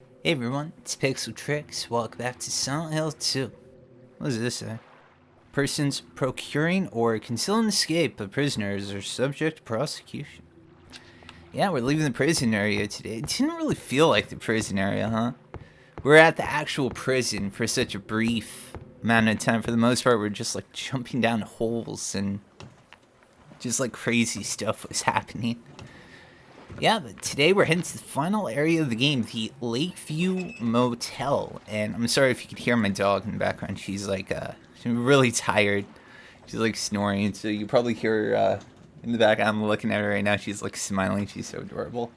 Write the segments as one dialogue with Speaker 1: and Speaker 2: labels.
Speaker 1: Hey everyone, it's Pixel Tricks. Welcome back to Silent Hill 2. What does this say? Persons procuring or concealing escape of prisoners are subject to prosecution. Yeah, we're leaving the prison area today. It didn't really feel like the prison area, huh? We're at the actual prison for such a brief amount of time. For the most part, we're just like jumping down holes and just like crazy stuff was happening. Yeah, but today we're heading to the final area of the game, the Lakeview Motel. And I'm sorry if you could hear my dog in the background. She's really tired. She's like snoring, so you probably hear her in the back. I'm looking at her right now. She's like smiling. She's so adorable.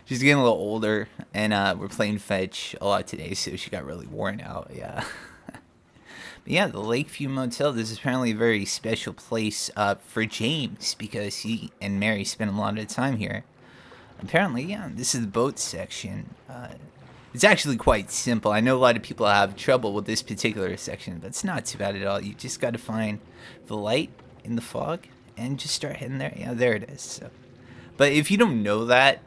Speaker 1: She's getting a little older, and we're playing fetch a lot today, so she got really worn out. Yeah. But yeah, the Lakeview Motel. This is apparently a very special place for James because he and Mary spent a lot of time here. Apparently, yeah, this is the boat section. It's actually quite simple. I know a lot of people have trouble with this particular section, but it's not too bad at all. You just got to find the light in the fog and just start heading there. Yeah, there it is. So, but if you don't know that,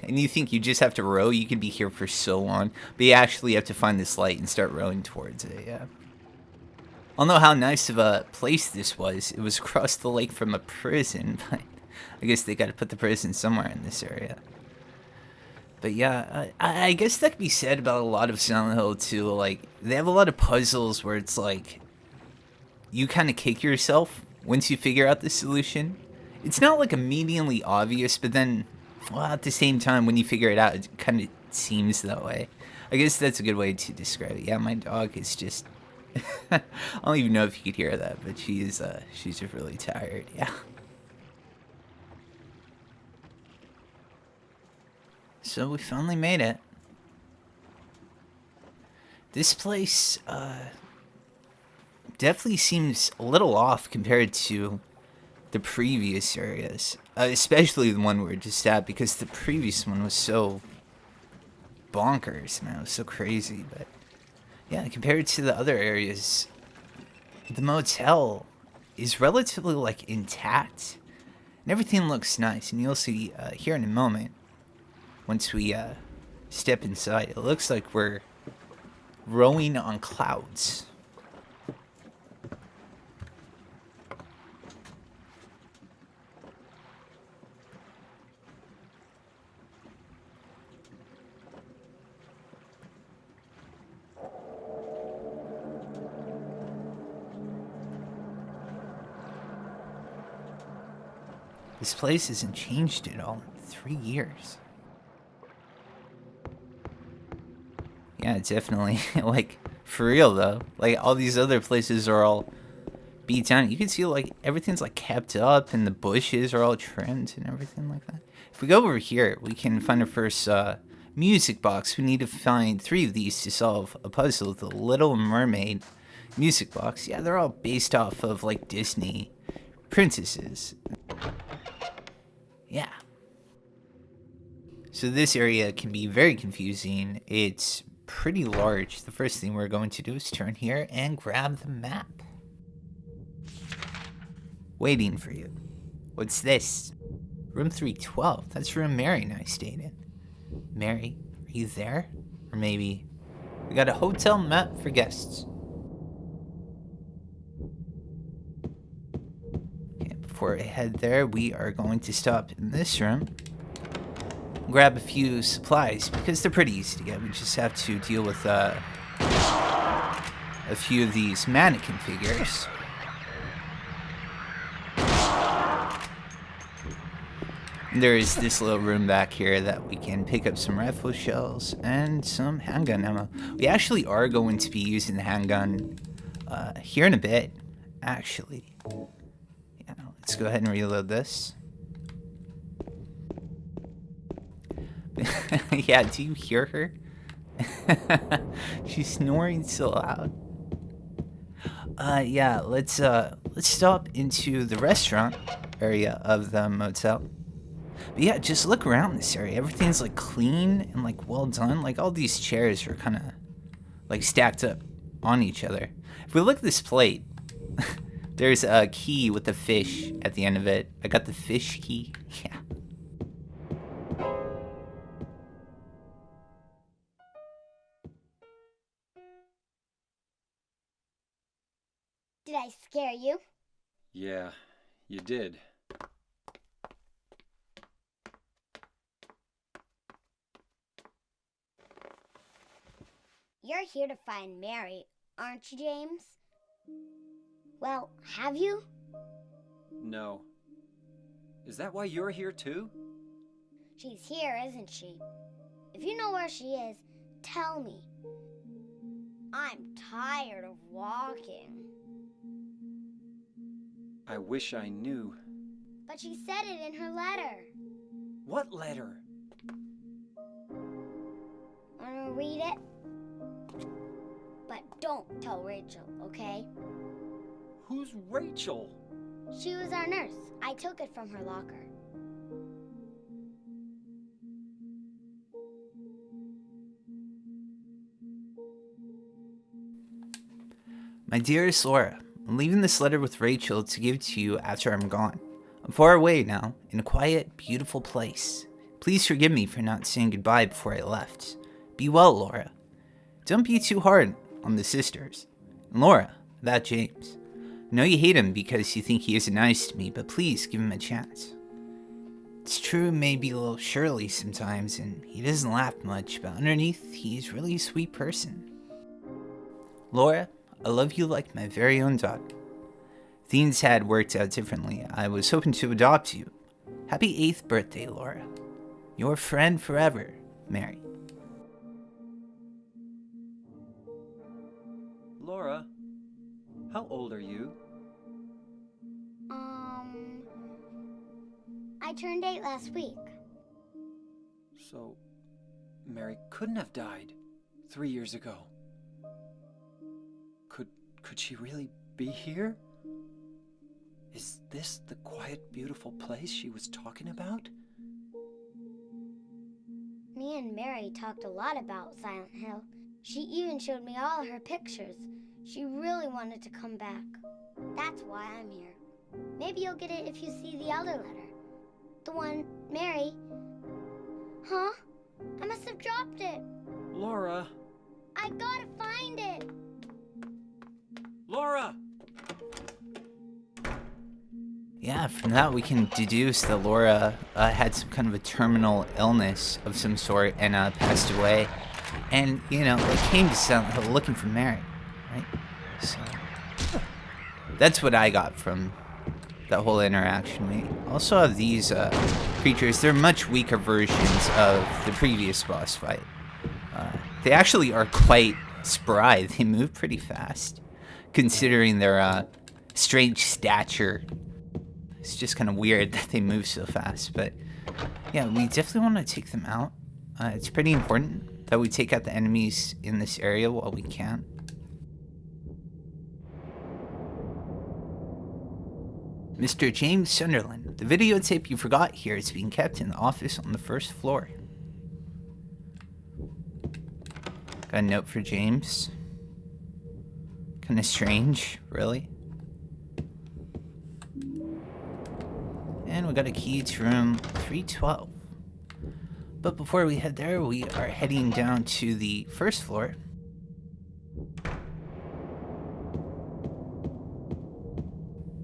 Speaker 1: and you think you just have to row, you can be here for so long. But you actually have to find this light and start rowing towards it, yeah. I don't know how nice of a place this was. It was across the lake from a prison, but I guess they got to put the prison somewhere in this area. But yeah, I guess that could be said about a lot of Silent Hill 2. Like, they have a lot of puzzles where it's like, you kind of kick yourself once you figure out the solution. It's not like immediately obvious, but then, well, at the same time, when you figure it out, it kind of seems that way. I guess that's a good way to describe it. Yeah, my dog is just... I don't even know if you could hear that, but she's just really tired, yeah. So we finally made it. This place, definitely seems a little off compared to the previous areas. Especially the one we were just at, because the previous one was so bonkers, man. It was so crazy, but... yeah, compared to the other areas, the motel is relatively, like, intact. And everything looks nice, and you'll see here in a moment. Once we step inside, it looks like we're rowing on clouds. This place hasn't changed at all in 3 years. Yeah, definitely. Like, for real, though. Like, all these other places are all beat down. You can see, like, everything's, like, kept up, and the bushes are all trimmed and everything like that. If we go over here, we can find our first music box. We need to find 3 of these to solve a puzzle. The Little Mermaid music box. Yeah, they're all based off of, like, Disney princesses. Yeah. So this area can be very confusing. It's pretty large. The first thing we're going to do is turn here and grab the map. Waiting for you. What's this? Room 312. That's room Mary and I stayed in. Mary, are you there? Or maybe we got a hotel map for guests. Okay, before I head there, we are going to stop in this room. Grab a few supplies because they're pretty easy to get. We just have to deal with a few of these mannequin figures. And there is this little room back here that we can pick up some rifle shells and some handgun ammo. We actually are going to be using the handgun here in a bit, actually. Yeah, let's go ahead and reload this. Yeah, do you hear her? She's snoring so loud. Yeah, let's stop into the restaurant area of the motel. But yeah, just look around this area. Everything's like clean and like well done. Like all these chairs are kind of like stacked up on each other. If we look at this plate, there's a key with a fish at the end of it. I got the fish key. Yeah.
Speaker 2: Did I scare you?
Speaker 3: Yeah, you did.
Speaker 2: You're here to find Mary, aren't you, James? Well, have you?
Speaker 3: No. Is that why you're here too?
Speaker 2: She's here, isn't she? If you know where she is, tell me. I'm tired of walking.
Speaker 3: I wish I knew.
Speaker 2: But she said it in her letter.
Speaker 3: What letter?
Speaker 2: Wanna read it? But don't tell Rachel, okay?
Speaker 3: Who's Rachel?
Speaker 2: She was our nurse. I took it from her locker.
Speaker 1: My dearest Laura, I'm leaving this letter with Rachel to give to you after I'm gone. I'm far away now, in a quiet, beautiful place. Please forgive me for not saying goodbye before I left. Be well, Laura. Don't be too hard on the sisters. And Laura, about James. I know you hate him because you think he isn't nice to me, but please give him a chance. It's true, maybe a little surly sometimes, and he doesn't laugh much, but underneath, he's really a sweet person. Laura, I love you like my very own daughter. Things had worked out differently. I was hoping to adopt you. Happy 8th birthday, Laura. Your friend forever, Mary.
Speaker 3: Laura, how old are you?
Speaker 2: I turned 8 last week.
Speaker 3: So, Mary couldn't have died 3 years ago. Could she really be here? Is this the quiet, beautiful place she was talking about?
Speaker 2: Me and Mary talked a lot about Silent Hill. She even showed me all her pictures. She really wanted to come back. That's why I'm here. Maybe you'll get it if you see the other letter. The one Mary... Huh? I must have dropped it.
Speaker 3: Laura!
Speaker 2: I gotta find it.
Speaker 3: Laura!
Speaker 1: Yeah, from that we can deduce that Laura had some kind of a terminal illness of some sort and passed away. And, you know, it came to Silent Hill looking for Mary, right? So, that's what I got from that whole interaction. We also have these creatures. They're much weaker versions of the previous boss fight. They actually are quite spry. They move pretty fast, considering their strange stature. It's just kind of weird that they move so fast. But yeah, we definitely want to take them out. It's pretty important that we take out the enemies in this area while we can. Mr. James Sunderland, the videotape you forgot here is being kept in the office on the first floor. Got a note for James. Kind of strange, really. And we got a key to room 312. But before we head there, we are heading down to the first floor.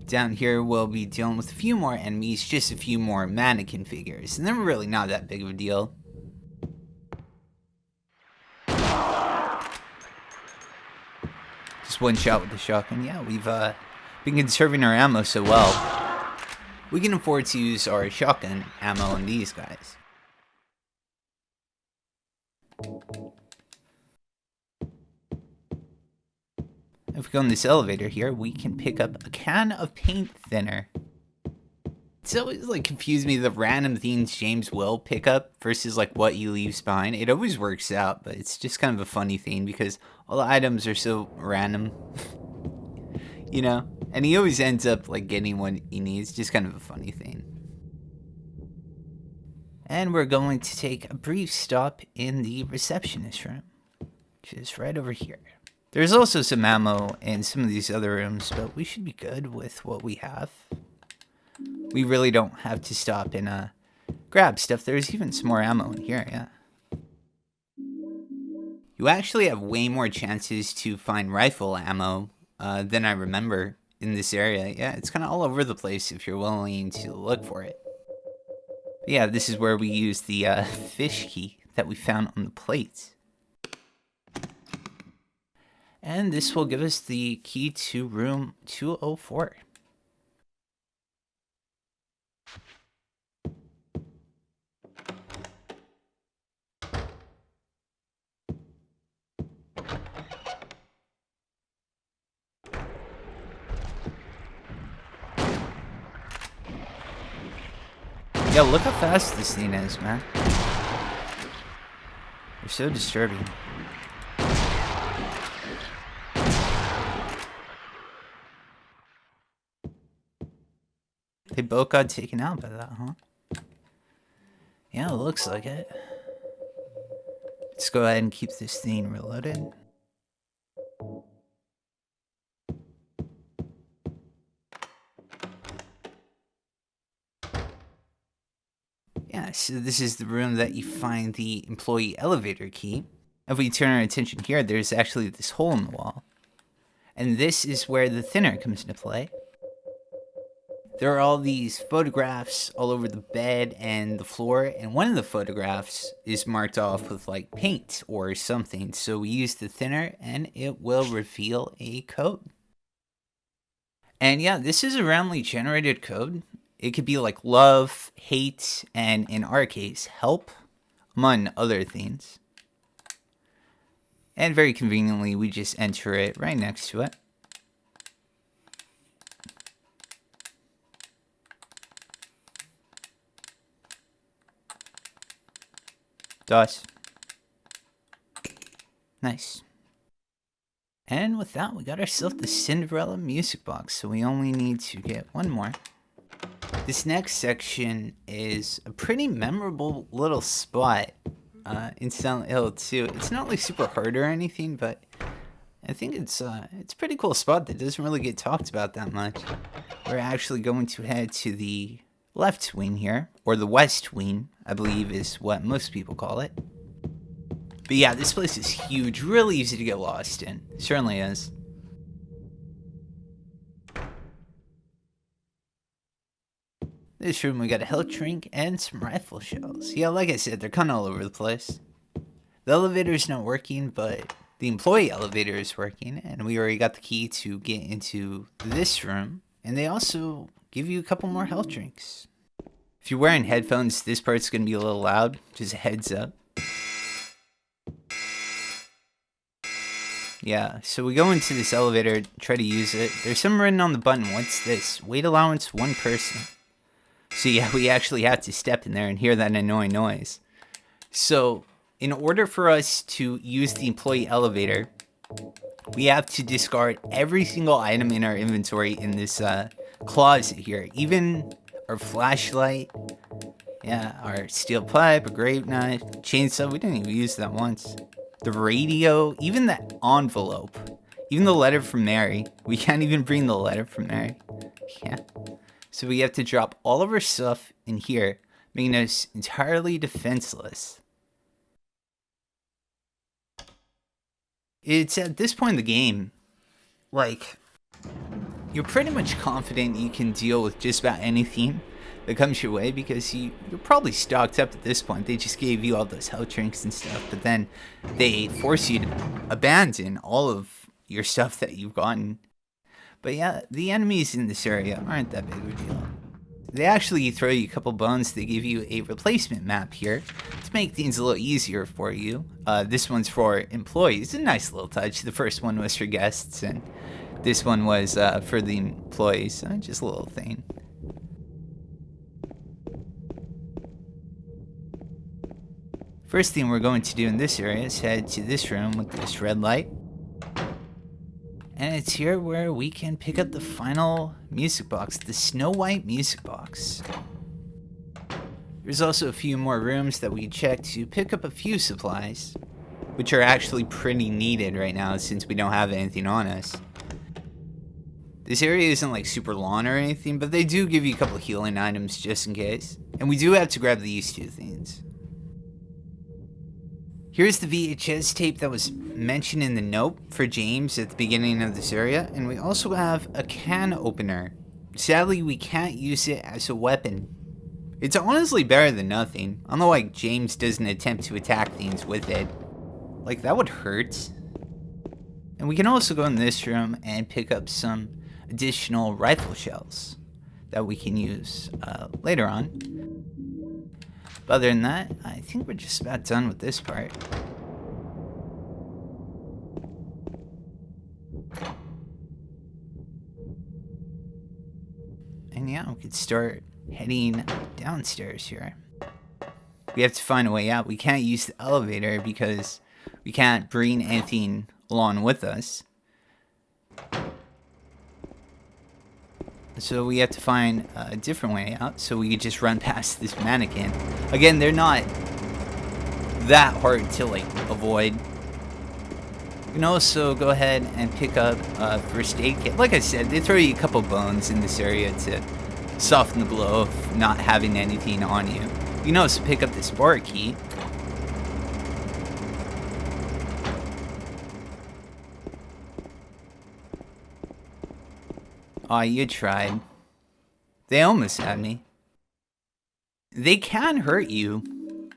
Speaker 1: Down here, we'll be dealing with a few more enemies, just a few more mannequin figures, and they're really not that big of a deal. Just one shot with the shotgun. Yeah, we've been conserving our ammo so well. We can afford to use our shotgun ammo on these guys. If we go in this elevator here, we can pick up a can of paint thinner. It's always like confused me the random things James will pick up versus like what he leaves behind. It always works out, but it's just kind of a funny thing because all the items are so random. You know? And he always ends up like getting what he needs. Just kind of a funny thing. And we're going to take a brief stop in the receptionist room, which is right over here. There's also some ammo in some of these other rooms, but we should be good with what we have. We really don't have to stop and grab stuff. There's even some more ammo in here, yeah. You actually have way more chances to find rifle ammo than I remember in this area. Yeah, it's kind of all over the place if you're willing to look for it. But yeah, this is where we use the fish key that we found on the plate. And this will give us the key to room 204. Yo, look how fast this thing is, man. They're so disturbing. They both got taken out by that, huh? Yeah, it looks like it. Let's go ahead and keep this thing reloaded. Yeah, so this is the room that you find the employee elevator key. If we turn our attention here, there's actually this hole in the wall. And this is where the thinner comes into play. There are all these photographs all over the bed and the floor, and one of the photographs is marked off with like paint or something. So we use the thinner and it will reveal a code. And yeah, this is a randomly generated code. It could be like love, hate, and in our case, help, among other things. And very conveniently, we just enter it right next to it. DOS. Nice. And with that, we got ourselves the Cinderella music box, so we only need to get one more. This next section is a pretty memorable little spot in Silent Hill 2. It's not like super hard or anything, but I think it's a pretty cool spot that doesn't really get talked about that much. We're actually going to head to the left wing here, or the west wing, I believe is what most people call it. But yeah, this place is huge, really easy to get lost in. It certainly is. This room, we got a health drink and some rifle shells. Yeah, like I said, they're kind of all over the place. The elevator's not working, but the employee elevator is working, and we already got the key to get into this room. And they also give you a couple more health drinks. If you're wearing headphones, this part's going to be a little loud. Just a heads up. Yeah, so we go into this elevator, try to use it. There's something written on the button. What's this? Weight allowance, 1 person. So yeah, we actually have to step in there and hear that annoying noise. So in order for us to use the employee elevator, we have to discard every single item in our inventory in this closet here. Even our flashlight, yeah, our steel pipe, a grape knife, chainsaw, we didn't even use that once. The radio, even the envelope, even the letter from Mary. We can't even bring the letter from Mary. Yeah. So we have to drop all of our stuff in here, making us entirely defenseless. It's at this point in the game, like, you're pretty much confident you can deal with just about anything that comes your way because you're probably stocked up at this point. They just gave you all those health drinks and stuff, but then they force you to abandon all of your stuff that you've gotten. But yeah, the enemies in this area aren't that big of a deal. They actually throw you a couple bones. They give you a replacement map here to make things a little easier for you. This one's for employees. A nice little touch. The first one was for guests, and this one was for the employees. Just a little thing. First thing we're going to do in this area is head to this room with this red light. And it's here where we can pick up the final music box, the Snow White music box. There's also a few more rooms that we can check to pick up a few supplies, which are actually pretty needed right now since we don't have anything on us. This area isn't like super long or anything, but they do give you a couple of healing items just in case. And we do have to grab these two things. Here's the VHS tape that was mentioned in the note for James at the beginning of this area, and we also have a can opener. Sadly, we can't use it as a weapon. It's honestly better than nothing. I don't know why James doesn't attempt to attack things with it. Like, that would hurt. And we can also go in this room and pick up some additional rifle shells that we can use later on. But other than that, I think we're just about done with this part. And yeah, we could start heading downstairs here. We have to find a way out. We can't use the elevator because we can't bring anything along with us. So we have to find a different way out so we could just run past this mannequin. Again, they're not that hard to like avoid. You can also go ahead and pick up a first aid kit. Like I said, they throw you a couple bones in this area to soften the blow of not having anything on you. You can also pick up this bar key. Aw, you tried. They almost had me. They can hurt you.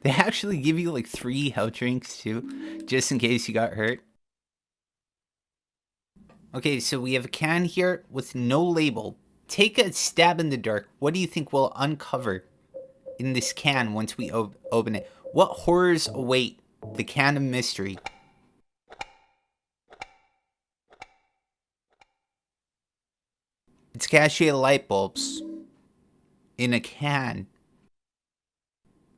Speaker 1: They actually give you like 3 health drinks too, just in case you got hurt. Okay, so we have a can here with no label. Take a stab in the dark. What do you think we'll uncover in this can once we open it? What horrors await the can of mystery? It's cachet light bulbs in a can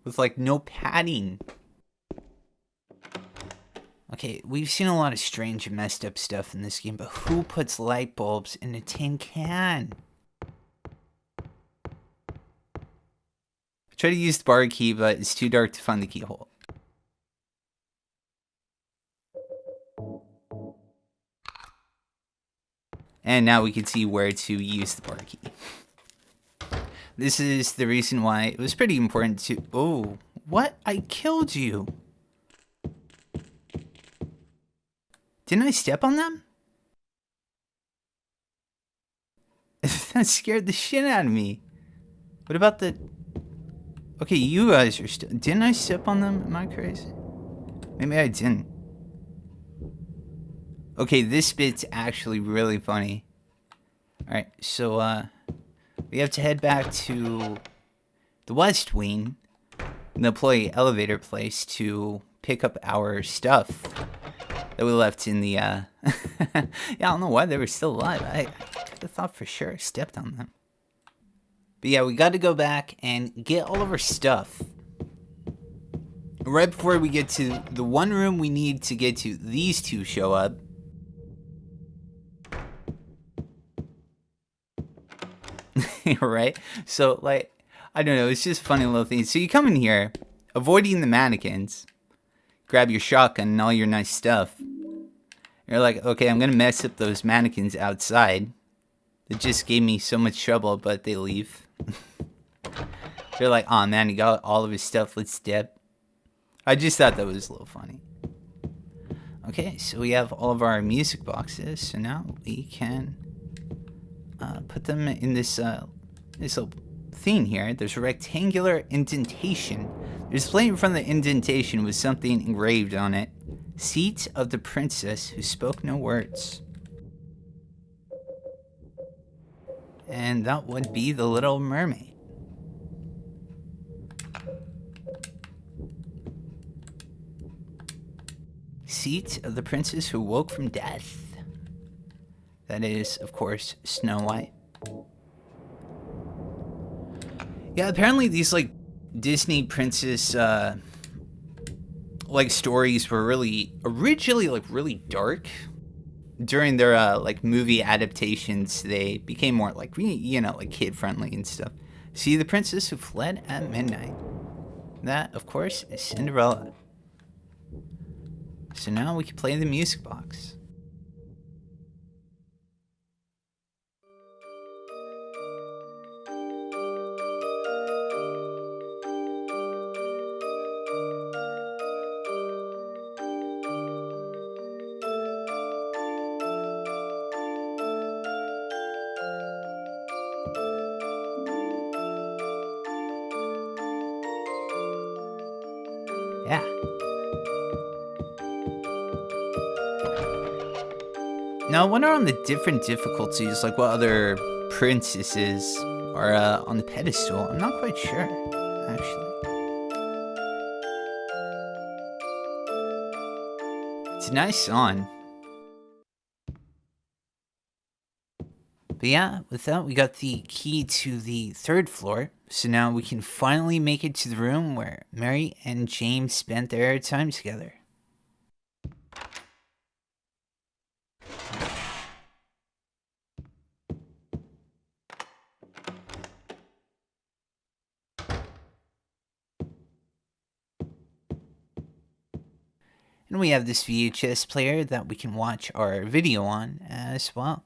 Speaker 1: with like no padding. Okay, we've seen a lot of strange and messed up stuff in this game, but who puts light bulbs in a tin can? I try to use the bar key, but it's too dark to find the keyhole. And now we can see where to use the bar key. This is the reason why it was pretty important to... Oh, what? I killed you. Didn't I step on them? That scared the shit out of me. What about the... Okay, you guys are still... Didn't I step on them? Am I crazy? Maybe I didn't. Okay, this bit's actually really funny. Alright, so, we have to head back to the West Wing, the employee elevator place, to pick up our stuff that we left in the, yeah, I don't know why they were still alive. I could have thought for sure I stepped on them. But yeah, we got to go back and get all of our stuff. Right before we get to the one room we need to get to, these two show up. Right? So, like, I don't know, it's just funny little things. So you come in here, avoiding the mannequins, grab your shotgun and all your nice stuff. You're like, okay, I'm gonna mess up those mannequins outside. It just gave me so much trouble, but they leave. They're like, oh man, he got all of his stuff, let's dip. I just thought that was a little funny. Okay, so we have all of our music boxes, so now we can put them in this this little thing here. There's a rectangular indentation. There's a plate in front of the indentation with something engraved on it. Seat of the princess who spoke no words. And that would be the Little Mermaid. Seat of the princess who woke from death. That is, of course, Snow White. Yeah, apparently these, like, Disney princess, like, stories were really, originally, like, really dark. During their, like, movie adaptations, they became more, like, you know, like, kid-friendly and stuff. See the princess who fled at midnight. That, of course, is Cinderella. So now we can play the music box. Yeah. Now, I wonder on the different difficulties, like what other princesses are on the pedestal. I'm not quite sure, actually. It's a nice song. But yeah, with that, we got the key to the 3rd floor. So now we can finally make it to the room where Mary and James spent their time together. And we have this VHS player that we can watch our video on as well.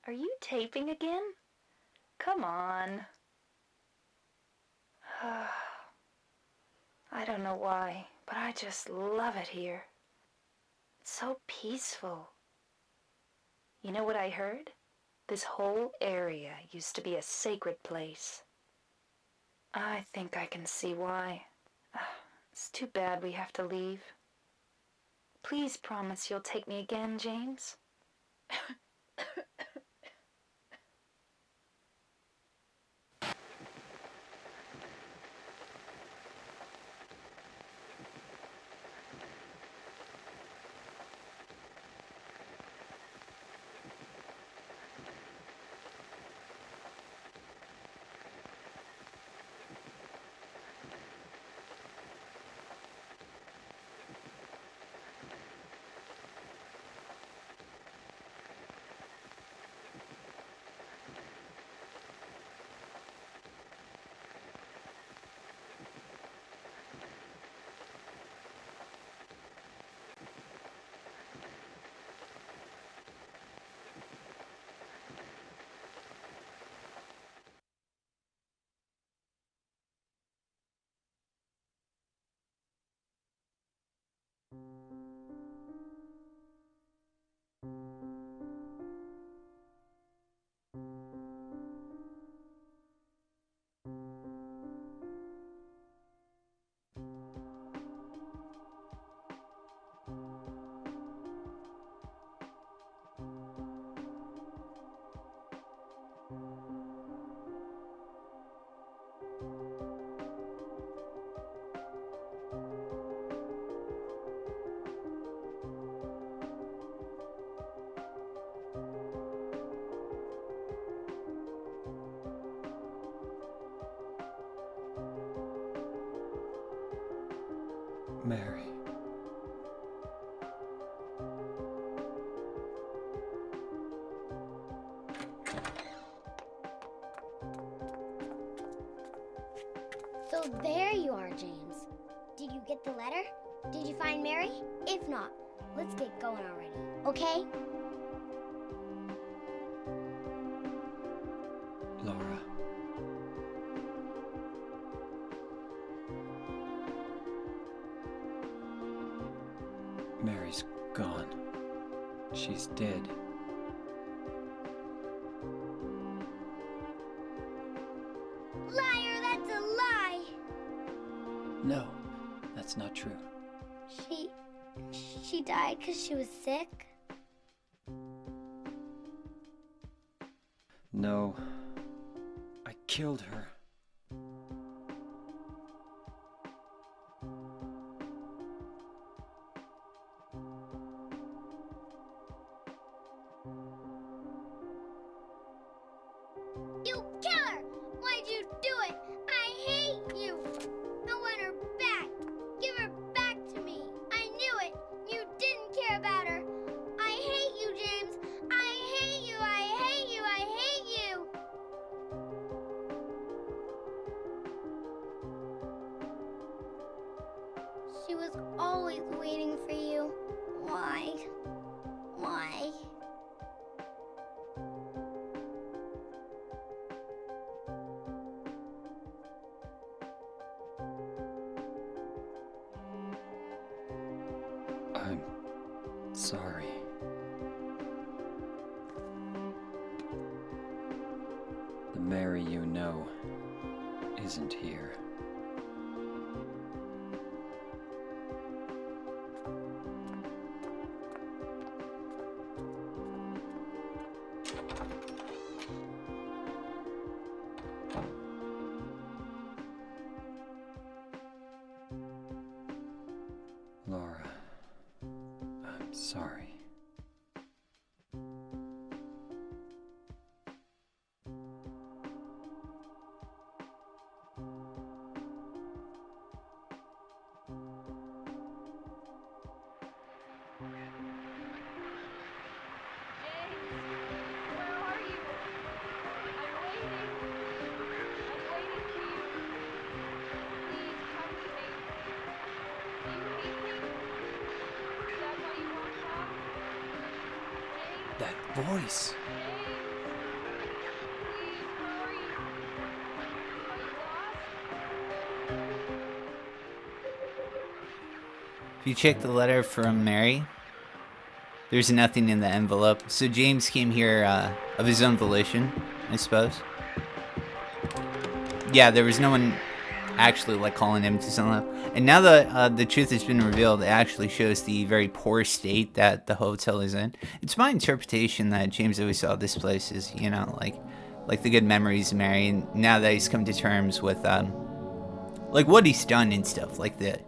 Speaker 4: Are you taping again? Come on. I don't know why, but I just love it here. It's so peaceful. You know what I heard? This whole area used to be a sacred place. I think I can see why. It's too bad we have to leave. Please promise you'll take me again, James.
Speaker 3: Mary.
Speaker 2: So there you are, James. Did you get the letter? Did you find Mary? If not, let's get going already, okay?
Speaker 3: Laura. Mary's gone. She's dead.
Speaker 2: Liar, that's a lie!
Speaker 3: No, that's not true.
Speaker 2: She died because she was sick?
Speaker 3: No, I killed her.
Speaker 2: You killer! Why'd you do it? I hate you! I want her back! Give her back to me! I knew it! You didn't care about her! I hate you, James! I hate you! I hate you! I hate you! She was always waiting for you. Why? Why?
Speaker 3: I'm sorry. The Mary you know isn't here. Laura, I'm sorry. That voice.
Speaker 1: If you check the letter from Mary, there's nothing in the envelope. So James came here of his own volition, I suppose. Yeah, there was no one actually like calling him to something. And now that the truth has been revealed, it actually shows the very poor state that the hotel is in. It's my interpretation that James always saw this place as, you know, like the good memories of Mary. And now that he's come to terms with like what he's done and stuff, like the,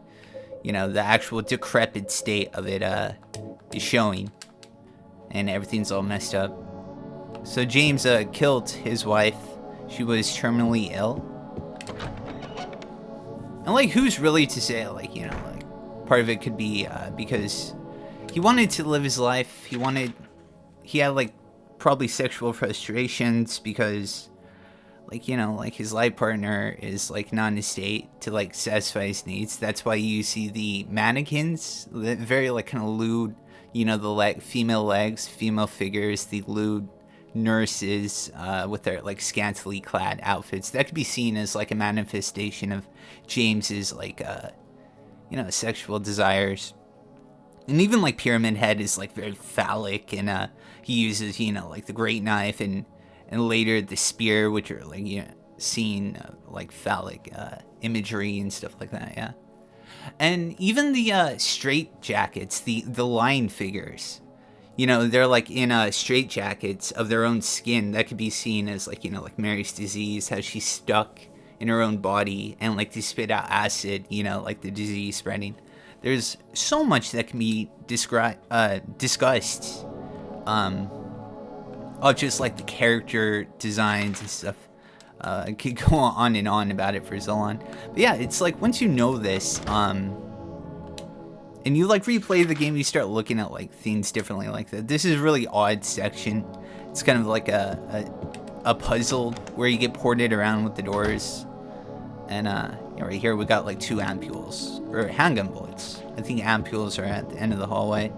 Speaker 1: you know, the actual decrepit state of it is showing, and everything's all messed up. So James killed his wife. She was terminally ill. And like, who's really to say, like, you know, like, part of it could be because he wanted to live his life. He had like probably sexual frustrations because, like, you know, like his life partner is like not in a state to like satisfy his needs. That's why you see the mannequins, the very like kind of lewd, you know, the female legs, female figures, the lewd nurses with their like scantily clad outfits. That could be seen as like a manifestation of James's like you know, sexual desires. And even like Pyramid Head is like very phallic, and he uses, you know, like the great knife and later the spear, which are like, you know, seen like phallic imagery and stuff like that. Yeah. And even the straight jackets, the lion figures, you know, they're like in straight jackets of their own skin. That could be seen as like, you know, like Mary's disease, how she's stuck in her own body and like to spit out acid, you know, like the disease spreading. There's so much that can be discussed. Just like the character designs and stuff. I could go on and on about it for so long. But yeah, it's like once you know this, and you like replay the game, you start looking at like things differently like that. This is a really odd section. It's kind of like a puzzle where you get ported around with the doors. And right here we got like 2 ampules, or handgun bullets. I think ampules are at the end of the hallway.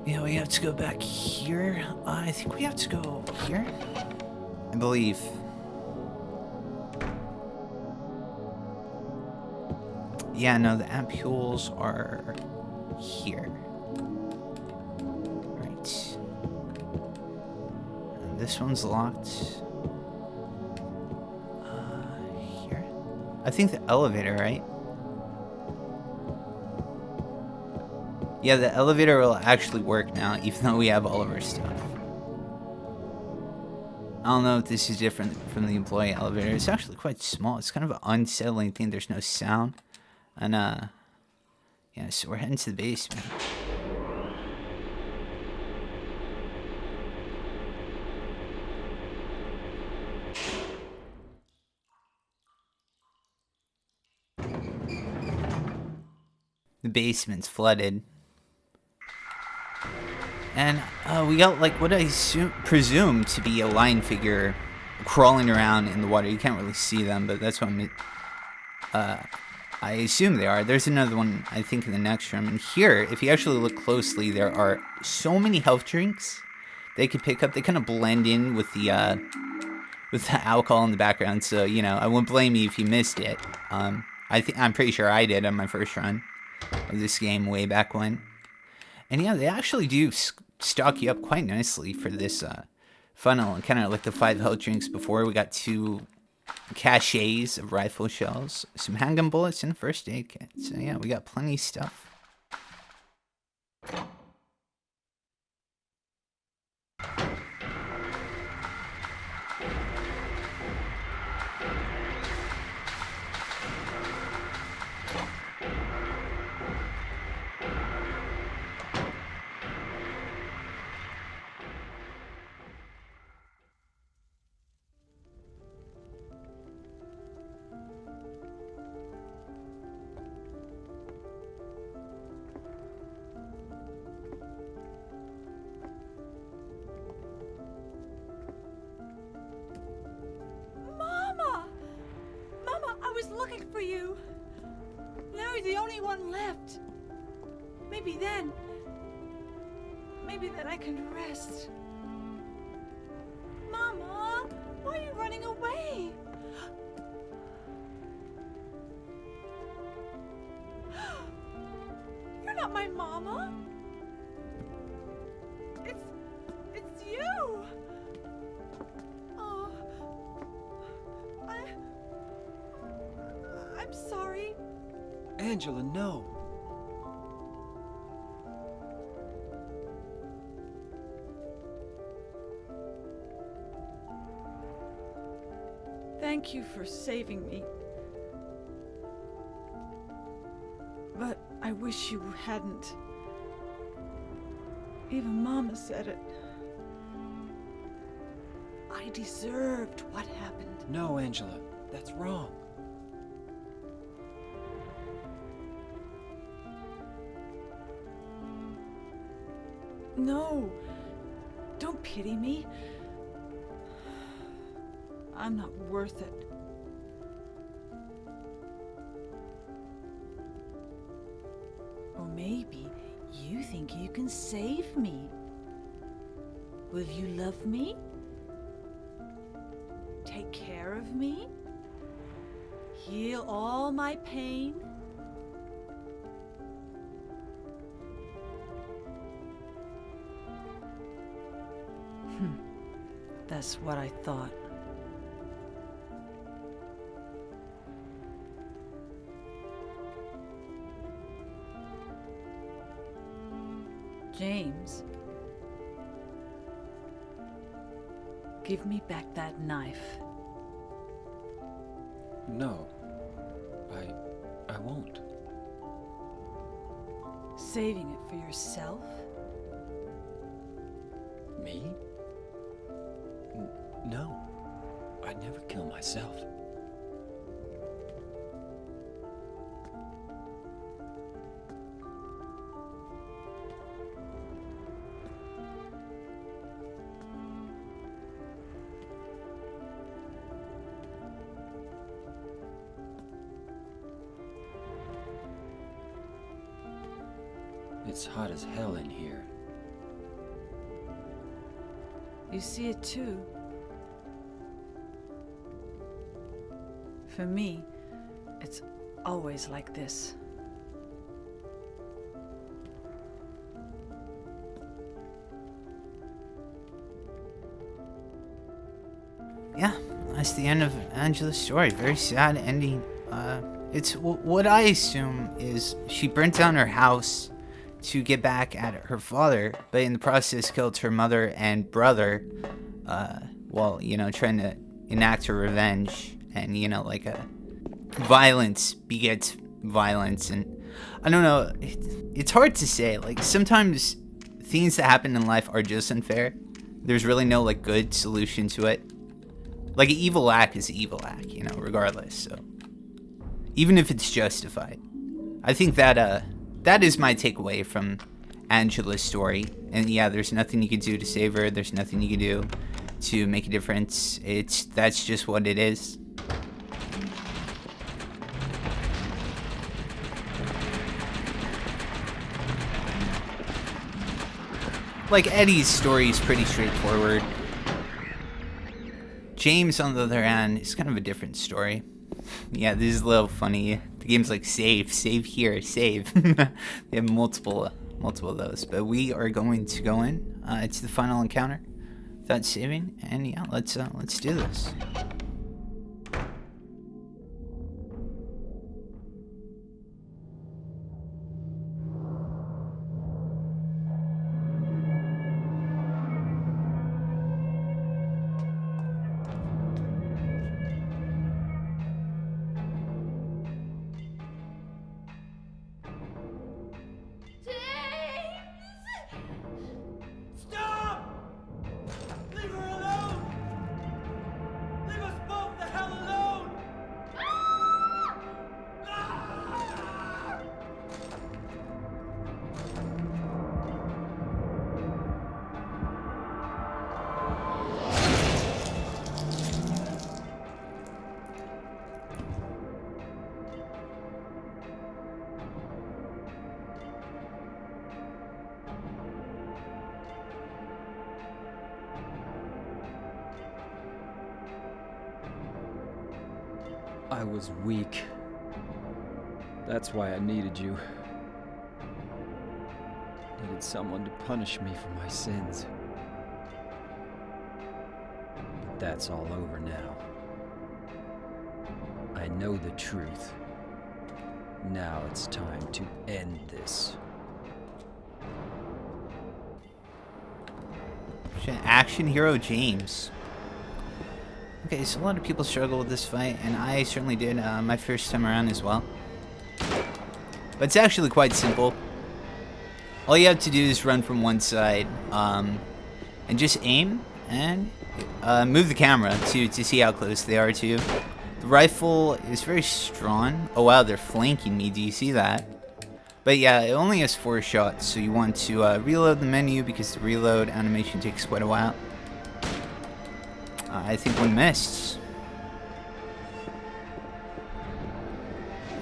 Speaker 1: Yeah, we have to go back here. I think we have to go here, I believe. Yeah, no, the ampules are here. Right. And this one's locked. Here. I think the elevator, right? Yeah, the elevator will actually work now, even though we have all of our stuff. I don't know if this is different from the employee elevator. It's actually quite small. It's kind of an unsettling thing. There's no sound. And, yeah, so we're heading to the basement. The basement's flooded. And we got like what I presume to be a lion figure crawling around in the water. You can't really see them, but that's what I assume they are. There's another one, I think, in the next room. And here, if you actually look closely, there are so many health drinks they could pick up. They kind of blend in with the alcohol in the background. So, you know, I wouldn't blame you if you missed it. I'm pretty sure I did on my first run. of this game way back when. And yeah, they actually do stock you up quite nicely for this funnel. And kind of like the 5 health drinks before, we got 2 caches of rifle shells, some handgun bullets, and a first aid kit. So yeah, we got plenty of stuff.
Speaker 5: Looking for you. Now you're the only one left. Maybe then I can rest. Mama, why are you running away? You're not my mama. It's you. Oh, I'm sorry.
Speaker 3: Angela, no.
Speaker 5: Thank you for saving me. But I wish you hadn't. Even Mama said it. I deserved what happened.
Speaker 3: No, Angela, that's wrong.
Speaker 5: No, don't pity me. I'm not worth it. Or maybe you think you can save me. Will you love me? Take care of me? Heal all my pain? That's what I thought. James, give me back that knife.
Speaker 3: No, I won't.
Speaker 5: Saving it for yourself?
Speaker 3: Me? No, I'd never kill myself. It's hot as hell in here.
Speaker 5: You see it too. For me, it's always like this.
Speaker 1: Yeah, that's the end of Angela's story. Very sad ending. It's what I assume is she burnt down her house to get back at her father, but in the process killed her mother and brother, while, trying to enact her revenge. And, like violence begets violence. And I don't know, it's hard to say. Like, sometimes things that happen in life are just unfair. There's really no, good solution to it. Like, an evil act is an evil act, regardless. So, even if it's justified. I think that is my takeaway from Angela's story. And yeah, there's nothing you can do to save her. There's nothing you can do to make a difference. That's just what it is. Like, Eddie's story is pretty straightforward. James, on the other hand, is kind of a different story. Yeah, this is a little funny. The game's like save here, save. They have multiple of those, but we are going to go in to the final encounter without saving, and yeah, let's do this.
Speaker 3: I was weak. That's why I needed you. Needed someone to punish me for my sins. But that's all over now. I know the truth. Now it's time to end this.
Speaker 1: Action hero James. Okay, so a lot of people struggle with this fight, and I certainly did my first time around as well. But it's actually quite simple. All you have to do is run from one side, and just aim and move the camera to see how close they are to you. The rifle is very strong. Oh wow, they're flanking me. Do you see that? But yeah, it only has 4 shots, so you want to reload the menu because the reload animation takes quite a while. I think one missed.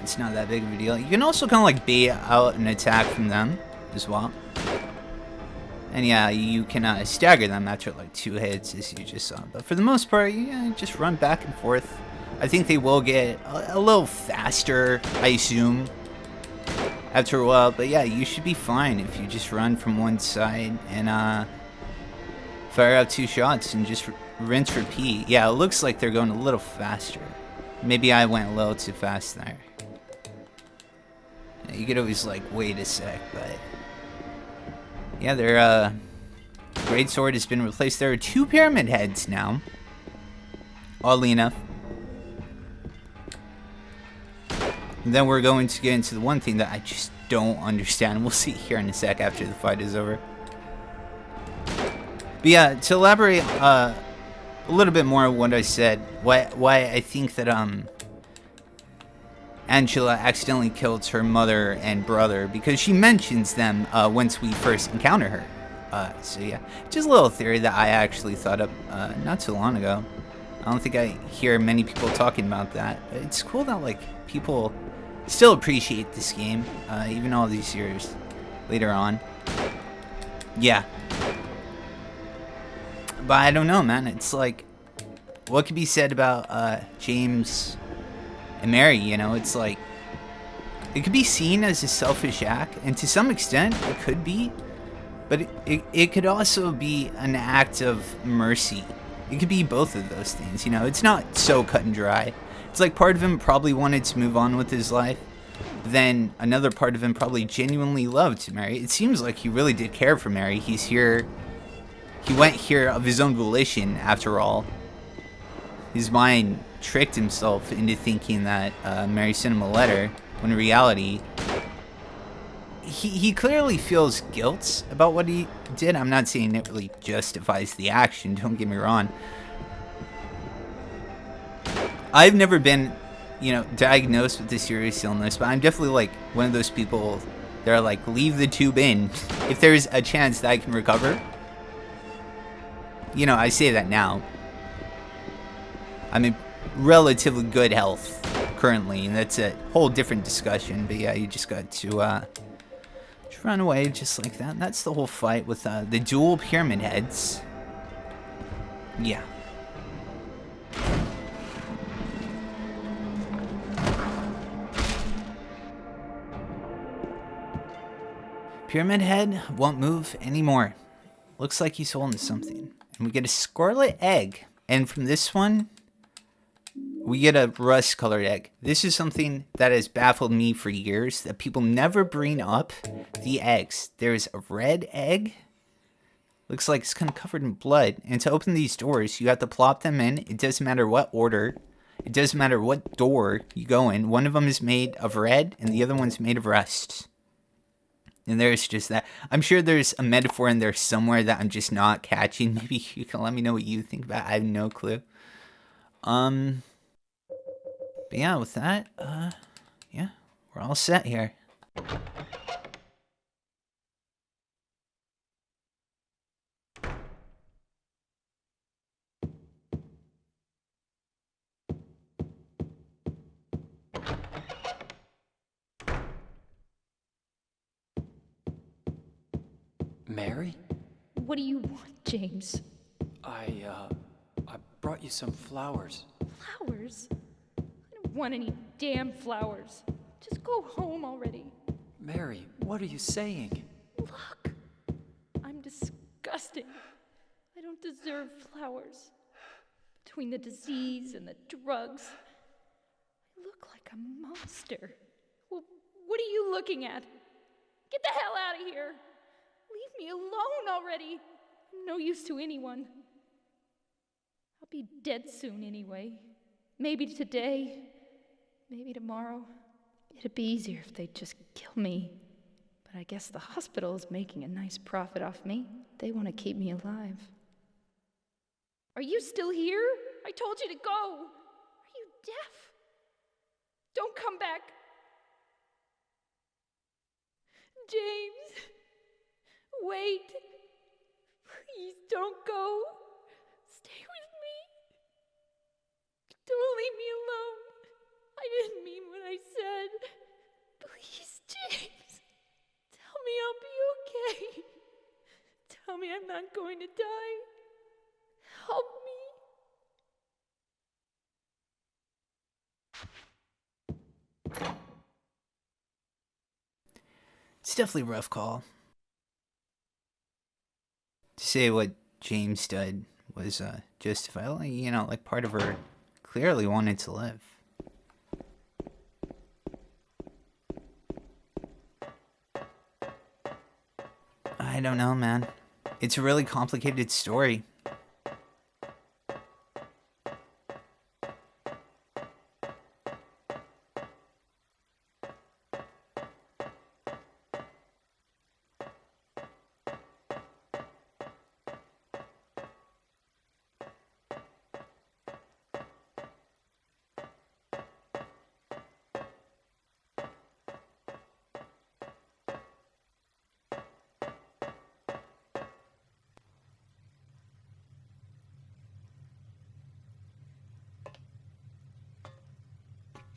Speaker 1: It's not that big of a deal. You can also kind of like bait out an attack from them as well. And yeah, you can stagger them after like 2 hits, as you just saw. But for the most part, yeah, just run back and forth. I think they will get a little faster, I assume, after a while. But yeah, you should be fine if you just run from one side and fire out 2 shots and just rinse, repeat. Yeah, it looks like they're going a little faster. Maybe I went a little too fast there. You could always like wait a sec, but yeah, their great sword has been replaced. There are 2 pyramid heads now, oddly enough. And then we're going to get into the one thing that I just don't understand. We'll see here in a sec after the fight is over. But yeah, to elaborate a little bit more on what I said, why I think that Angela accidentally killed her mother and brother, because she mentions them once we first encounter her. So yeah, just a little theory that I actually thought up not too long ago. I don't think I hear many people talking about that, but it's cool that like people still appreciate this game, even all these years later on. Yeah. But I don't know, man. It's like, what could be said about James and Mary, you know? It's like, it could be seen as a selfish act, and to some extent, it could be. But it could also be an act of mercy. It could be both of those things, you know? It's not so cut and dry. It's like part of him probably wanted to move on with his life. Then another part of him probably genuinely loved Mary. It seems like he really did care for Mary. He's here. He went here of his own volition, after all. His mind tricked himself into thinking that Mary sent him a letter, when in reality, he clearly feels guilt about what he did. I'm not saying it really justifies the action, don't get me wrong. I've never been, you know, diagnosed with a serious illness, but I'm definitely like one of those people that are like, leave the tube in if there's a chance that I can recover. You know, I say that now. I'm in relatively good health currently, and that's a whole different discussion. But yeah, you just got to just run away just like that. And that's the whole fight with the dual pyramid heads. Yeah. Pyramid Head won't move anymore. Looks like he's holding something. And we get a scarlet egg. And from this one, we get a rust-colored egg. This is something that has baffled me for years, that people never bring up the eggs. There's a red egg. Looks like it's kind of covered in blood. And to open these doors, you have to plop them in. It doesn't matter what order. It doesn't matter what door you go in. One of them is made of red, and the other one's made of rust. And there's just that. I'm sure there's a metaphor in there somewhere that I'm just not catching. Maybe you can let me know what you think about it. I have no clue. But yeah, with that, yeah, we're all set here.
Speaker 3: Mary?
Speaker 6: What do you want, James?
Speaker 3: I brought you some flowers.
Speaker 6: Flowers? I don't want any damn flowers. Just go home already.
Speaker 3: Mary, what are you saying?
Speaker 6: Look, I'm disgusting. I don't deserve flowers. Between the disease and the drugs, I look like a monster. Well, what are you looking at? Get the hell out of here. Leave me alone already. I'm no use to anyone. I'll be dead soon anyway. Maybe today, maybe tomorrow. It'd be easier if they'd just kill me. But I guess the hospital is making a nice profit off me. They want to keep me alive. Are you still here? I told you to go. Are you deaf? Don't come back. James, wait. Please don't go. Stay with me. Don't leave me alone. I didn't mean what I said. Please, James. Tell me I'll be okay. Tell me I'm not going to die. Help me.
Speaker 1: It's definitely a rough call. To say what James did was justified. You know, like part of her clearly wanted to live. I don't know, man. It's a really complicated story.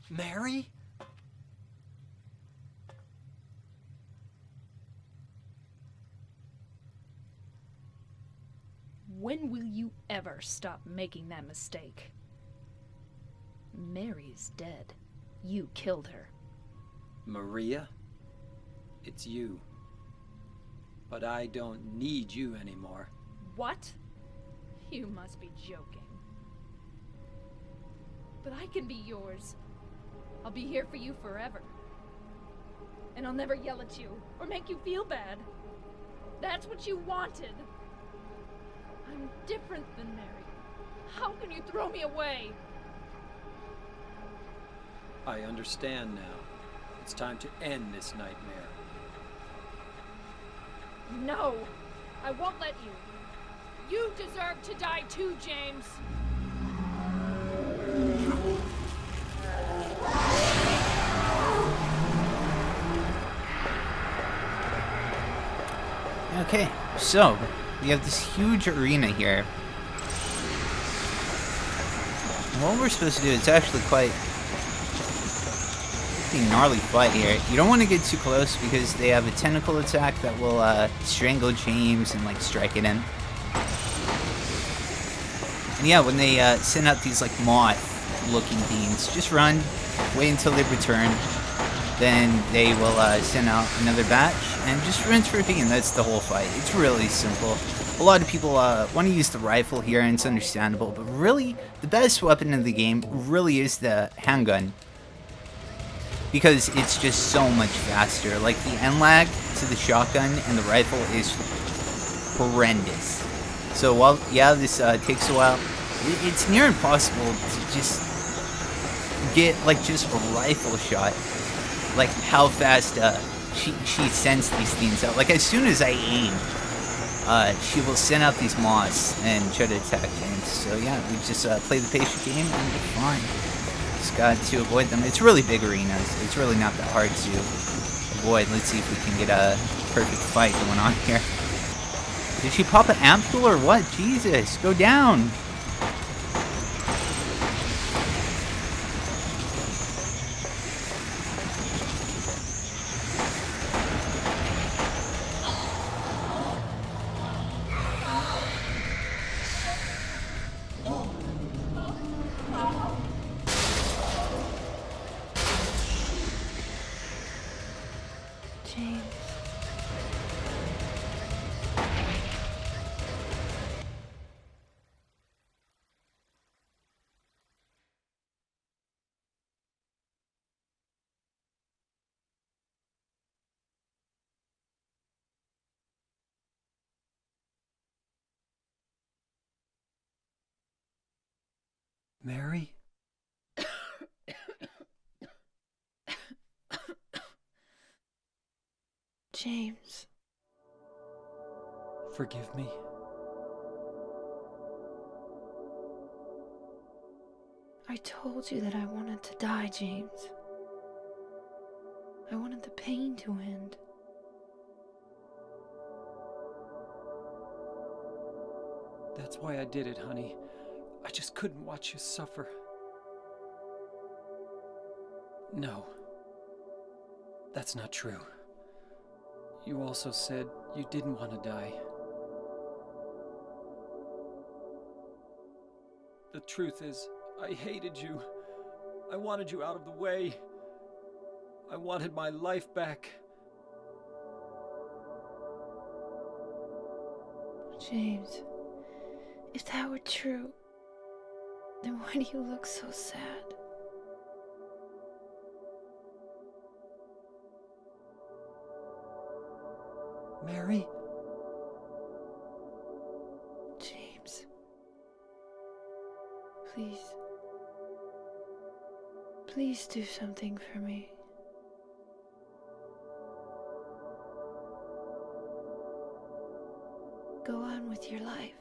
Speaker 3: Mary?
Speaker 6: When will you ever stop making that mistake? Mary's dead. You killed her.
Speaker 3: Maria? It's you. But I don't need you anymore.
Speaker 6: What? You must be joking. But I can be yours. I'll be here for you forever. And I'll never yell at you or make you feel bad. That's what you wanted. I'm different than Mary. How can you throw me away?
Speaker 3: I understand now. It's time to end this nightmare.
Speaker 6: No, I won't let you. You deserve to die too, James.
Speaker 1: Okay, so we have this huge arena here. And what we're supposed to do is actually quite a gnarly fight here. You don't want to get too close because they have a tentacle attack that will strangle James and like strike it in. And yeah, when they send out these like moth-looking beings, just run, wait until they return. Then they will send out another batch, and just rinse, repeat, and that's the whole fight. It's really simple. A lot of people want to use the rifle here, and it's understandable, but really, the best weapon in the game really is the handgun. Because it's just so much faster. Like, the end lag to the shotgun and the rifle is horrendous. So while, yeah, this takes a while, it's near impossible to just get, like, just a rifle shot. Like, how fast she sends these things out. Like, as soon as I aim, she will send out these moths and try to attack things. So yeah, we just play the patient game and we're fine. Just got to avoid them. It's really big arenas. It's really not that hard to avoid. Let's see if we can get a perfect fight going on here. Did she pop an ampule or what? Jesus, go down.
Speaker 6: James.
Speaker 3: Mary?
Speaker 6: James.
Speaker 3: Forgive me.
Speaker 6: I told you that I wanted to die, James. I wanted the pain to end.
Speaker 3: That's why I did it, honey. I just couldn't watch you suffer. No. That's not true. You also said you didn't want to die. The truth is, I hated you. I wanted you out of the way. I wanted my life back.
Speaker 6: James, if that were true, then why do you look so sad?
Speaker 3: Mary?
Speaker 6: James, please. Please do something for me. Go on with your life.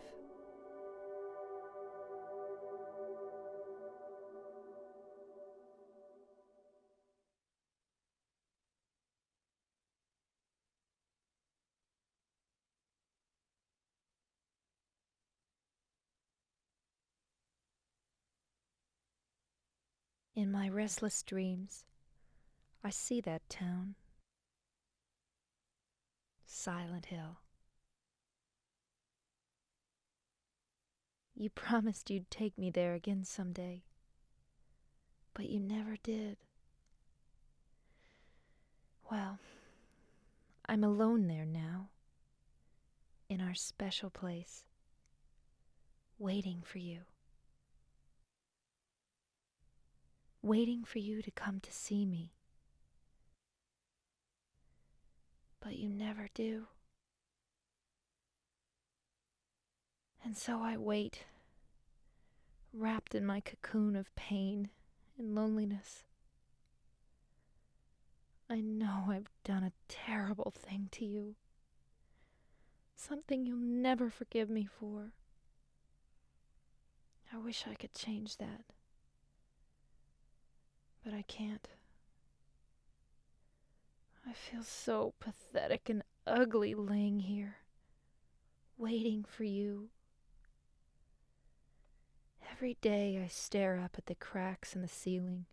Speaker 6: In my restless dreams, I see that town. Silent Hill. You promised you'd take me there again someday, but you never did. Well, I'm alone there now, in our special place, waiting for you. Waiting for you to come to see me. But you never do. And so I wait, wrapped in my cocoon of pain and loneliness. I know I've done a terrible thing to you. Something you'll never forgive me for. I wish I could change that. But I can't. I feel so pathetic and ugly laying here, waiting for you. Every day I stare up at the cracks in the ceiling,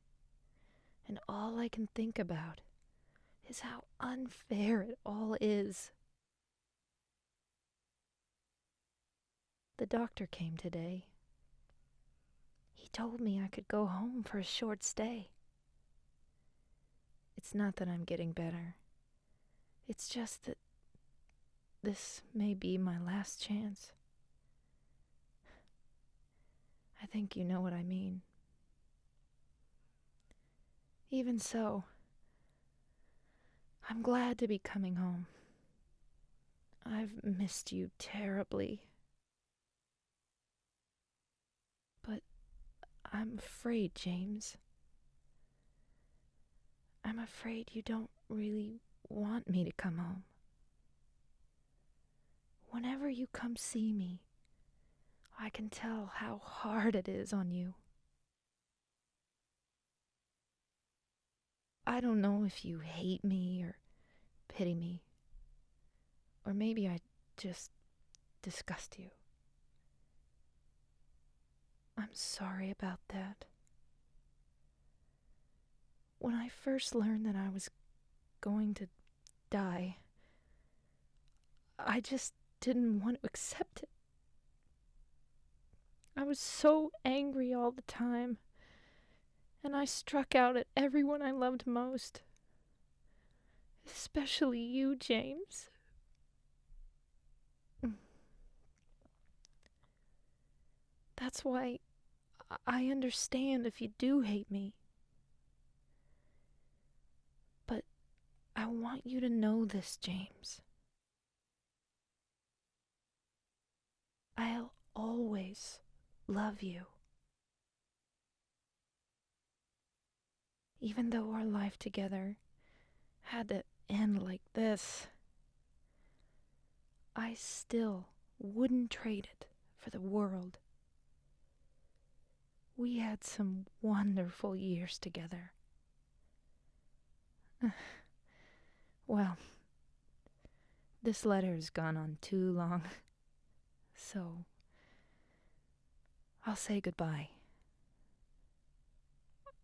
Speaker 6: and all I can think about is how unfair it all is. The doctor came today. He told me I could go home for a short stay. It's not that I'm getting better. It's just that this may be my last chance. I think you know what I mean. Even so, I'm glad to be coming home. I've missed you terribly. But I'm afraid, James. I'm afraid you don't really want me to come home. Whenever you come see me, I can tell how hard it is on you. I don't know if you hate me or pity me. Or maybe I just disgust you. I'm sorry about that. When I first learned that I was going to die, I just didn't want to accept it. I was so angry all the time, and I struck out at everyone I loved most. Especially you, James. That's why I understand if you do hate me. But I want you to know this, James. I'll always love you. Even though our life together had to end like this, I still wouldn't trade it for the world. We had some wonderful years together. Well, this letter has gone on too long, so I'll say goodbye.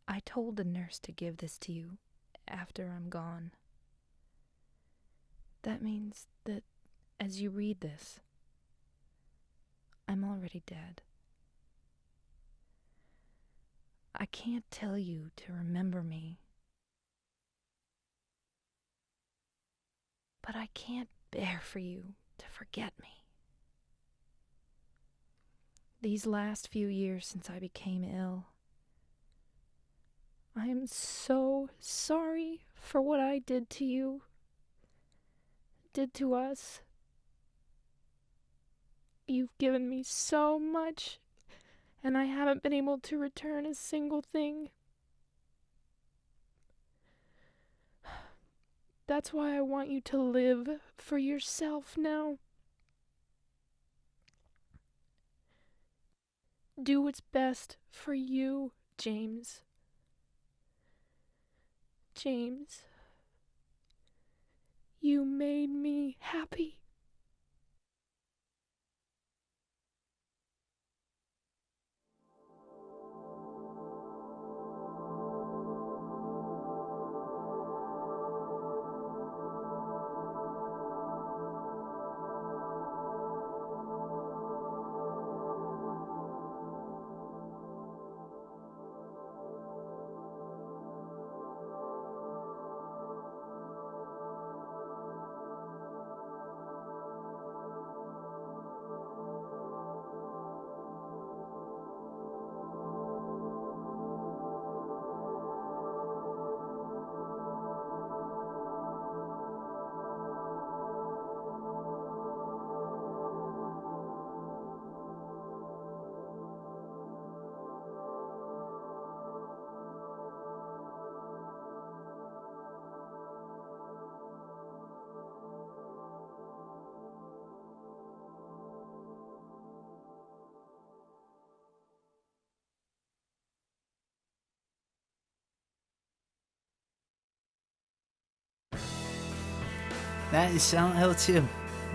Speaker 6: I told the nurse to give this to you after I'm gone. That means that as you read this, I'm already dead. I can't tell you to remember me, but I can't bear for you to forget me. These last few years since I became ill, I am so sorry for what I did to you, did to us. You've given me so much, and I haven't been able to return a single thing. That's why I want you to live for yourself now. Do what's best for you, James. James, you made me happy.
Speaker 1: That is Silent Hill 2.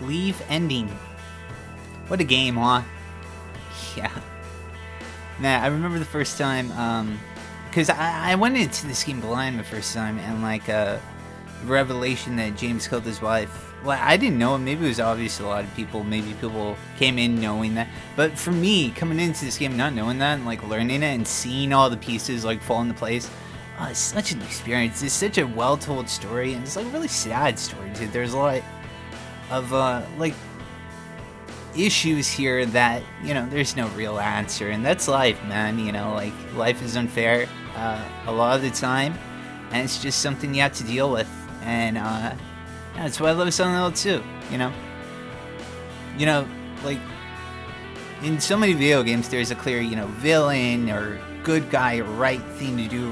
Speaker 1: Leave ending. What a game, huh? Yeah. Man, I remember the first time, because I went into this game blind the first time, and like, revelation that James killed his wife. Well, I didn't know it. Maybe it was obvious to a lot of people. Maybe people came in knowing that. But for me, coming into this game not knowing that, and like learning it and seeing all the pieces like fall into place, it's such an experience. It's such a well-told story, and it's like a really sad story too. There's a lot of like issues here that, you know, there's no real answer, and that's life, man. You know, like, life is unfair a lot of the time, and it's just something you have to deal with. And yeah, that's why I love Silent Hill 2. You know, like, in so many video games, there's a clear, you know, villain or good guy, or right thing to do,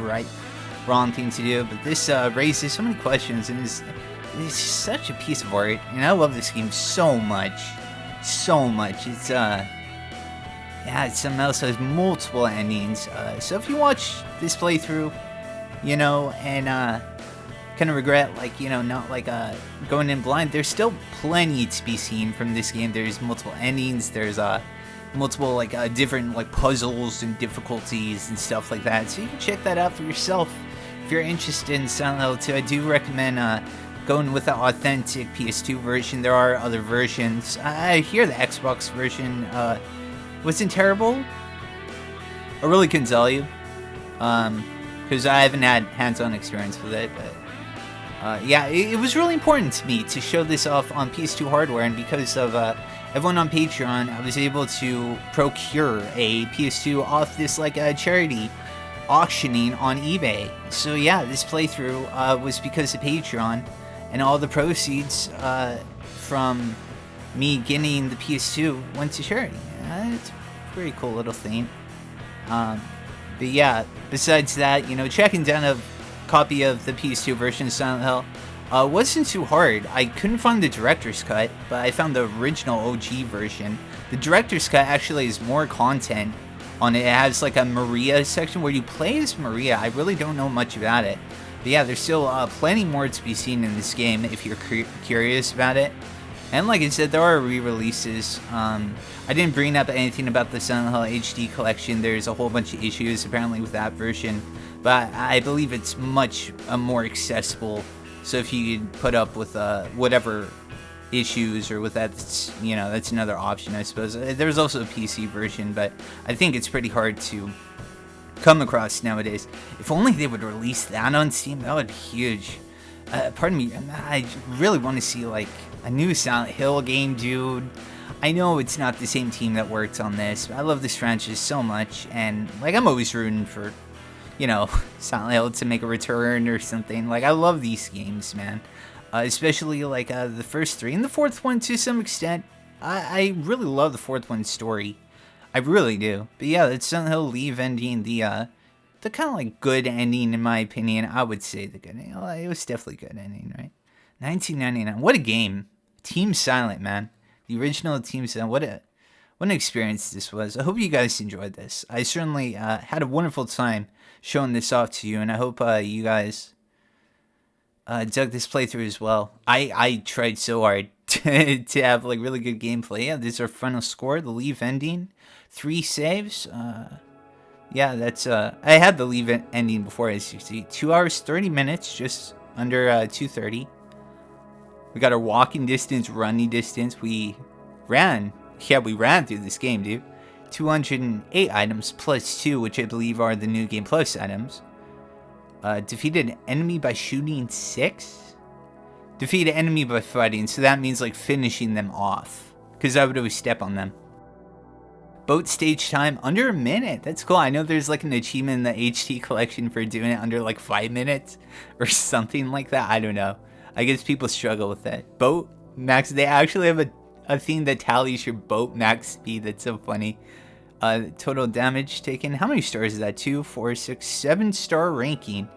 Speaker 1: wrong thing to do. But this raises so many questions, and it's such a piece of art. And I love this game so much. So much. It's yeah, it's something else. Has multiple endings. So if you watch this playthrough, you know, and kind of regret, like, you know, not like going in blind, there's still plenty to be seen from this game. There's multiple endings. There's multiple like different like puzzles and difficulties and stuff like that. So you can check that out for yourself if you're interested in Silent Hill 2. I do recommend going with the authentic PS2 version. There are other versions. I hear the Xbox version wasn't terrible. I really couldn't tell you, because I haven't had hands-on experience with it. But yeah, it was really important to me to show this off on PS2 hardware, and because of everyone on Patreon, I was able to procure a PS2 off this like charity auctioning on eBay. So yeah, this playthrough was because of Patreon. And all the proceeds from me getting the PS2 went to charity. It's a pretty cool little thing. But yeah, besides that, you know, tracking down a copy of the PS2 version of Silent Hill wasn't too hard. I couldn't find the director's cut, but I found the original OG version. The director's cut actually has more content on it. It has like a Maria section where you play as Maria. I really don't know much about it. But yeah, there's still plenty more to be seen in this game if you're curious about it. And like I said, there are re-releases. I didn't bring up anything about the Silent Hill HD collection. There's a whole bunch of issues apparently with that version. But I believe it's much more accessible. So if you could put up with whatever issues or with that, you know, that's another option, I suppose. There's also a PC version, but I think it's pretty hard to come across nowadays. If only they would release that on Steam, that would be huge. Pardon me, I really want to see like a new Silent Hill game, dude. I know it's not the same team that worked on this, but I love this franchise so much, and like I'm always rooting for, you know, Silent Hill to make a return or something. Like, I love these games, man. Especially like the first three and the fourth one to some extent. I really love the fourth one's story. I really do. But yeah, it's Silent Hill Leave ending, the kind of like good ending in my opinion. I would say the good ending. It was definitely good ending, right? 1999. What a game. Team Silent, man. The original Team Silent. What an experience this was. I hope you guys enjoyed this. I certainly had a wonderful time showing this off to you, and I hope you guys dug this playthrough as well. I tried so hard to have like really good gameplay. Yeah, this is our final score. The Leave ending. 3 saves. Yeah, that's I had the Leave ending before, as you see. 2 hours 30 minutes, just under 2:30. We got our walking distance, running distance. We ran. Yeah, we ran through this game, dude. 208 items plus 2, which I believe are the new Game Plus items. Defeated an enemy by shooting 6. Defeat an enemy by fighting, so that means like finishing them off, because I would always step on them. Boat stage time under a minute. That's cool. I know there's like an achievement in the HT collection for doing it under like 5 minutes or something like that. I don't know. I guess people struggle with that. Boat max. They actually have a thing that tallies your boat max speed. That's so funny. Total damage taken. How many stars is that? 2, 4, 6, 7 star ranking.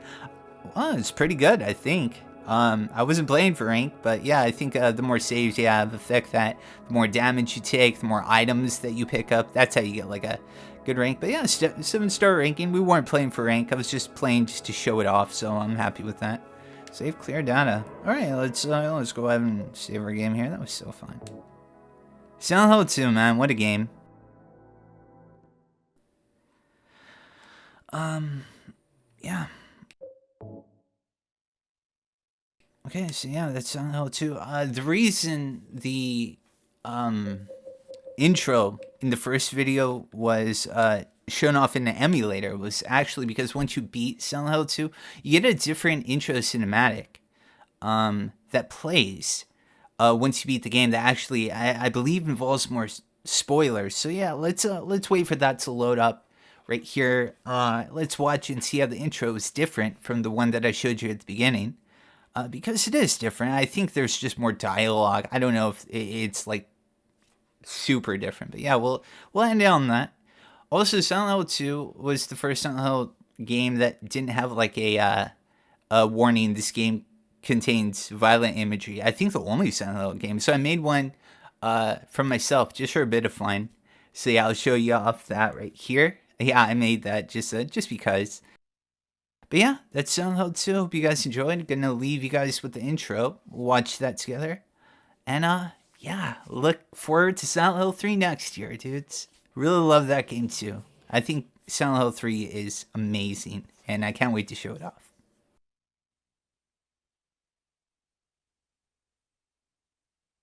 Speaker 1: Well, it's pretty good, I think. I wasn't playing for rank, but yeah, I think the more saves you have affect that. The more damage you take, the more items that you pick up. That's how you get like a good rank. But yeah, 7-star ranking. We weren't playing for rank. I was just playing just to show it off, so I'm happy with that. Save clear data. All right, let's go ahead and save our game here. That was so fun. Silent Hill 2, man, what a game. Yeah. Okay, so yeah, that's Silent Hill 2. The reason the intro in the first video was shown off in the emulator was actually because once you beat Silent Hill 2, you get a different intro cinematic that plays once you beat the game that actually I believe involves more spoilers. So yeah, let's wait for that to load up right here. Let's watch and see how the intro is different from the one that I showed you at the beginning. Because it is different. I think there's just more dialogue. I don't know if it's like super different, but yeah, we'll end it on that. Also, Silent Hill 2 was the first Silent Hill game that didn't have like a warning. This game contains violent imagery. I think the only Silent Hill game. So I made one for myself just for a bit of fun. So yeah, I'll show you off that right here. Yeah, I made that just because. But yeah, that's Silent Hill 2. Hope you guys enjoyed. Gonna leave you guys with the intro. Watch that together. And yeah, look forward to Silent Hill 3 next year, dudes. Really love that game too. I think Silent Hill 3 is amazing, and I can't wait to show it off.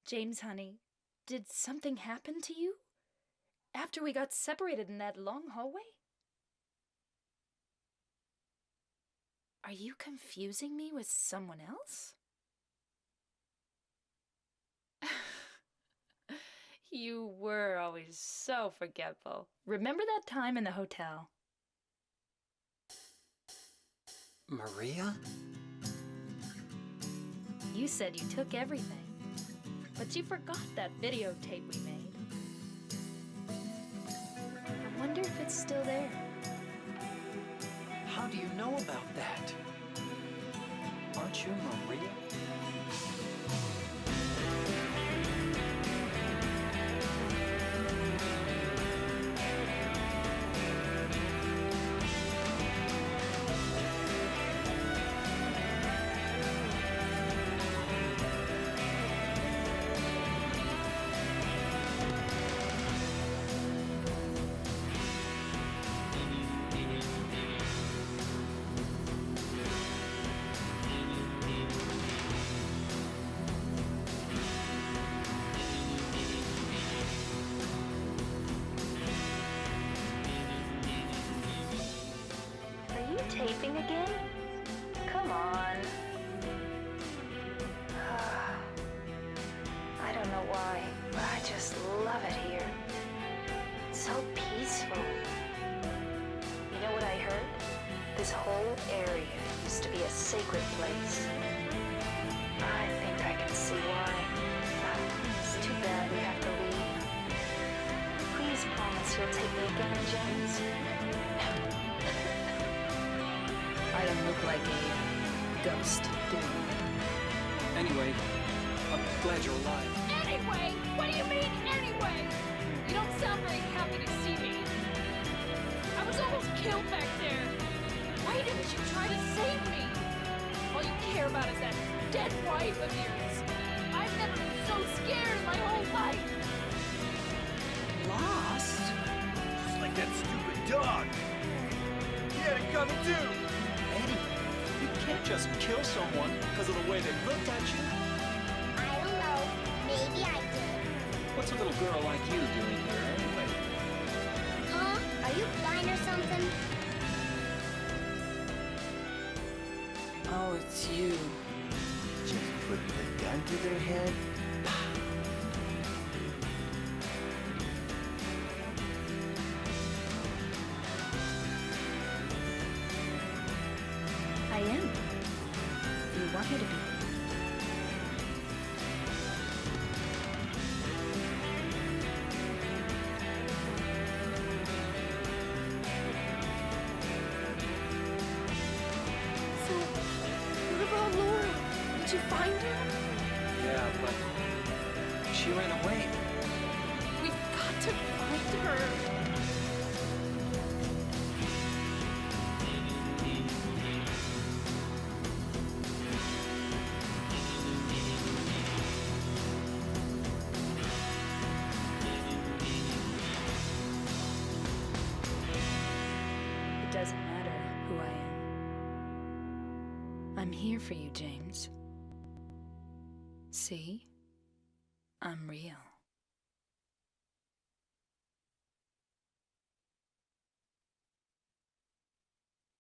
Speaker 6: James, honey, did something happen to you? After we got separated in that long hallway? Are you confusing me with someone else? You were always so forgetful. Remember that time in the hotel?
Speaker 3: Maria?
Speaker 6: You said you took everything, but you forgot that videotape we made. I wonder if it's still there.
Speaker 3: How do you know about that? Aren't you Maria?
Speaker 4: Taping again? Come on. I don't know why, but I just love it here. It's so peaceful. You know what I heard? This whole area used to be a sacred place. I think I can see why. It's too bad we have to leave. Please promise you'll take me again, James.
Speaker 5: I don't look like a ghost, do I?
Speaker 3: Anyway, I'm glad you're alive.
Speaker 6: Anyway? What do you mean, anyway? You don't sound very happy to see me. I was almost killed back there. Why didn't you try to save me? All you care about is that dead wife of yours. I've never been so scared in my whole life.
Speaker 5: Lost?
Speaker 7: Just like that stupid dog. He had it coming too.
Speaker 3: Eddie, you can't just kill someone because of the way they looked at you.
Speaker 2: I don't know. Maybe I did.
Speaker 3: What's a little girl like you doing here anyway?
Speaker 2: Huh? Are you blind or something?
Speaker 5: Oh, it's you.
Speaker 7: Just putting the gun to their head.
Speaker 6: I am. You want me to be? So, what about Laura? Did you find her?
Speaker 3: Yeah, but she ran away.
Speaker 6: We've got to find her. It doesn't matter who I am. I'm here for you, James. See? I'm real.